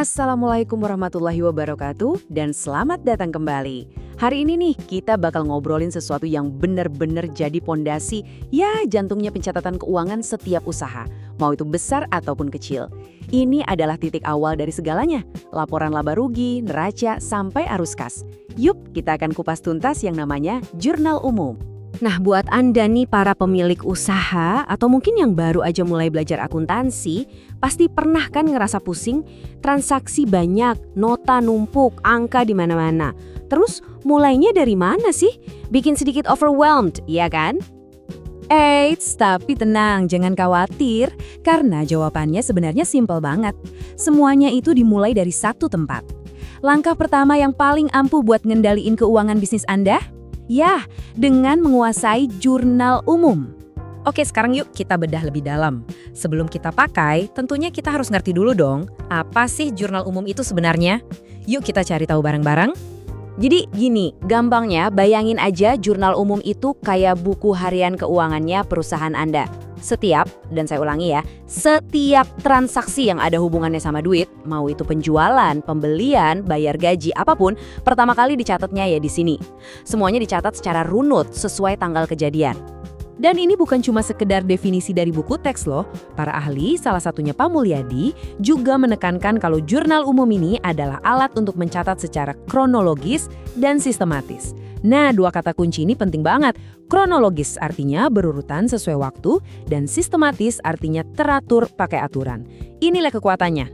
Assalamualaikum warahmatullahi wabarakatuh dan selamat datang kembali. Hari ini nih kita bakal ngobrolin sesuatu yang bener-bener jadi pondasi, ya jantungnya pencatatan keuangan setiap usaha, mau itu besar ataupun kecil. Ini adalah titik awal dari segalanya, laporan laba rugi, neraca, sampai arus kas. Yuk kita akan kupas tuntas yang namanya jurnal umum. Nah, buat Anda nih para pemilik usaha atau mungkin yang baru aja mulai belajar akuntansi, pasti pernah kan ngerasa pusing, transaksi banyak, nota numpuk, angka di mana-mana. Terus mulainya dari mana sih? Bikin sedikit overwhelmed, ya kan? Eits, tapi tenang, jangan khawatir, karena jawabannya sebenarnya simpel banget. Semuanya itu dimulai dari satu tempat. Langkah pertama yang paling ampuh buat ngendaliin keuangan bisnis Anda? Ya, dengan menguasai jurnal umum. Oke, sekarang yuk kita bedah lebih dalam. Sebelum kita pakai, tentunya kita harus ngerti dulu dong, apa sih jurnal umum itu sebenarnya? Yuk kita cari tahu bareng-bareng. Jadi gini, gampangnya bayangin aja jurnal umum itu kayak buku harian keuangannya perusahaan Anda. Setiap, dan saya ulangi ya, setiap transaksi yang ada hubungannya sama duit, mau itu penjualan, pembelian, bayar gaji, apapun, pertama kali dicatatnya ya di sini. Semuanya dicatat secara runut sesuai tanggal kejadian. Dan ini bukan cuma sekedar definisi dari buku teks loh. Para ahli, salah satunya Pak Mulyadi, juga menekankan kalau jurnal umum ini adalah alat untuk mencatat secara kronologis dan sistematis. Nah, dua kata kunci ini penting banget. Kronologis artinya berurutan sesuai waktu, dan sistematis artinya teratur pakai aturan. Inilah kekuatannya.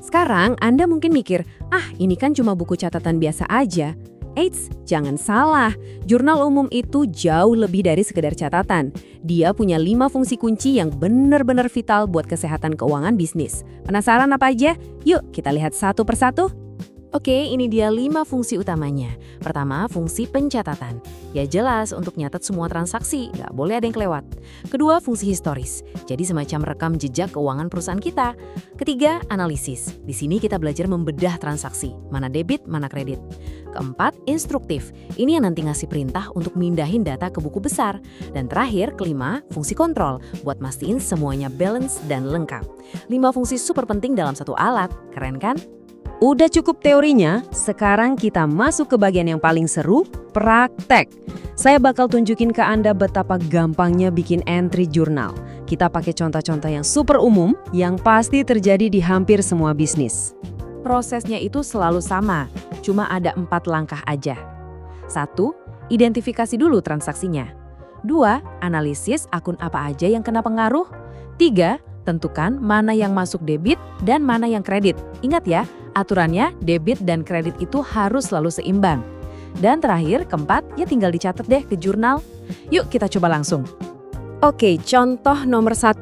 Sekarang Anda mungkin mikir, ini kan cuma buku catatan biasa aja. Eits, jangan salah. Jurnal umum itu jauh lebih dari sekedar catatan. Dia punya 5 fungsi kunci yang benar-benar vital buat kesehatan keuangan bisnis. Penasaran apa aja? Yuk kita lihat satu persatu. Oke, ini dia 5 fungsi utamanya. Pertama, fungsi pencatatan. Ya jelas, untuk nyatat semua transaksi, nggak boleh ada yang kelewat. Kedua, fungsi historis. Jadi semacam rekam jejak keuangan perusahaan kita. Ketiga, analisis. Di sini kita belajar membedah transaksi, mana debit, mana kredit. Keempat, instruktif. Ini yang nanti ngasih perintah untuk mindahin data ke buku besar. Dan terakhir, kelima, fungsi kontrol. Buat mastiin semuanya balance dan lengkap. 5 fungsi super penting dalam satu alat. Keren kan? Udah cukup teorinya, sekarang kita masuk ke bagian yang paling seru, praktek. Saya bakal tunjukin ke Anda betapa gampangnya bikin entry jurnal. Kita pakai contoh-contoh yang super umum, yang pasti terjadi di hampir semua bisnis. Prosesnya itu selalu sama, cuma ada 4 langkah aja. 1. Identifikasi dulu transaksinya. 2. Analisis akun apa aja yang kena pengaruh. 3. Tentukan mana yang masuk debit dan mana yang kredit. Ingat ya, aturannya debit dan kredit itu harus selalu seimbang. Dan terakhir, keempat, ya tinggal dicatat deh ke jurnal. Yuk kita coba langsung. Oke, contoh nomor 1.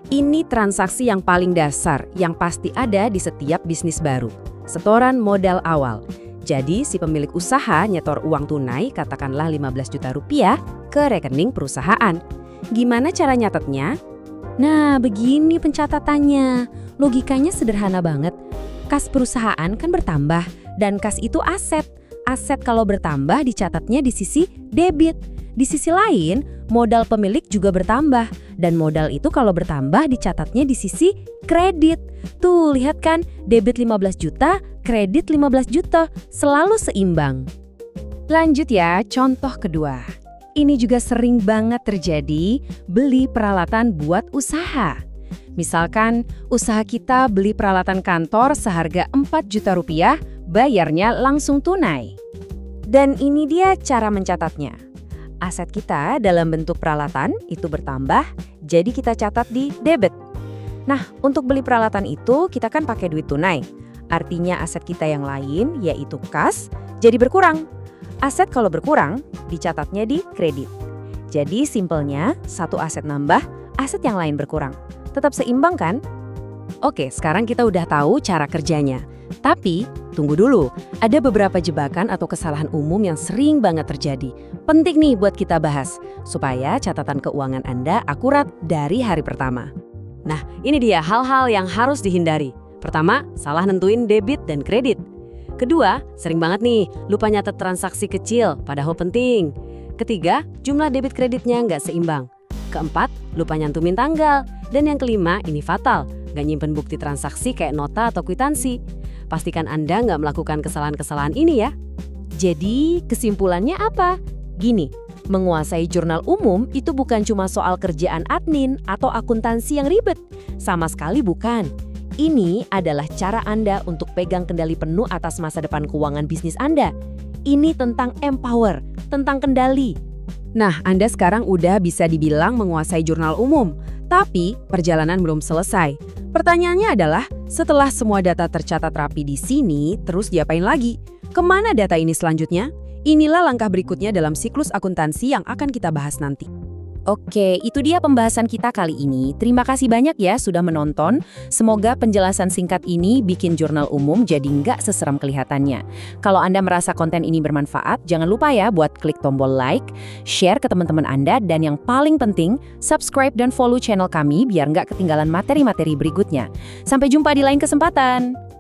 Ini transaksi yang paling dasar, yang pasti ada di setiap bisnis baru. Setoran modal awal. Jadi si pemilik usaha nyetor uang tunai, katakanlah 15 juta rupiah, ke rekening perusahaan. Gimana cara nyatetnya? Nah, begini pencatatannya. Logikanya sederhana banget. Kas perusahaan kan bertambah, dan kas itu aset. Aset kalau bertambah dicatatnya di sisi debit. Di sisi lain, modal pemilik juga bertambah, dan modal itu kalau bertambah dicatatnya di sisi kredit. Tuh, lihat kan, debit 15 juta, kredit 15 juta, selalu seimbang. Lanjut ya, contoh kedua. Ini juga sering banget terjadi, beli peralatan buat usaha. Misalkan, usaha kita beli peralatan kantor seharga 4 juta rupiah, bayarnya langsung tunai. Dan ini dia cara mencatatnya. Aset kita dalam bentuk peralatan itu bertambah, jadi kita catat di debit. Nah, untuk beli peralatan itu kita kan pakai duit tunai. Artinya aset kita yang lain, yaitu kas, jadi berkurang. Aset kalau berkurang, dicatatnya di kredit. Jadi simpelnya, satu aset nambah, aset yang lain berkurang. Tetap seimbang kan? Oke, sekarang kita udah tahu cara kerjanya. Tapi, tunggu dulu, ada beberapa jebakan atau kesalahan umum yang sering banget terjadi. Penting nih buat kita bahas, supaya catatan keuangan Anda akurat dari hari pertama. Nah, ini dia hal-hal yang harus dihindari. Pertama, salah nentuin debit dan kredit. Kedua, sering banget nih, lupa nyatet transaksi kecil, padahal penting. Ketiga, jumlah debit kreditnya nggak seimbang. Keempat, lupa nyantumin tanggal. Dan yang kelima, ini fatal, nggak nyimpen bukti transaksi kayak nota atau kwitansi. Pastikan Anda nggak melakukan kesalahan-kesalahan ini ya. Jadi, kesimpulannya apa? Gini, menguasai jurnal umum itu bukan cuma soal kerjaan admin atau akuntansi yang ribet. Sama sekali bukan. Ini adalah cara Anda untuk pegang kendali penuh atas masa depan keuangan bisnis Anda. Ini tentang empower, tentang kendali. Nah, Anda sekarang udah bisa dibilang menguasai jurnal umum, tapi perjalanan belum selesai. Pertanyaannya adalah, setelah semua data tercatat rapi di sini, terus diapain lagi? Kemana data ini selanjutnya? Inilah langkah berikutnya dalam siklus akuntansi yang akan kita bahas nanti. Oke, itu dia pembahasan kita kali ini. Terima kasih banyak ya sudah menonton. Semoga penjelasan singkat ini bikin jurnal umum jadi nggak seseram kelihatannya. Kalau Anda merasa konten ini bermanfaat, jangan lupa ya buat klik tombol like, share ke teman-teman Anda, dan yang paling penting, subscribe dan follow channel kami biar nggak ketinggalan materi-materi berikutnya. Sampai jumpa di lain kesempatan.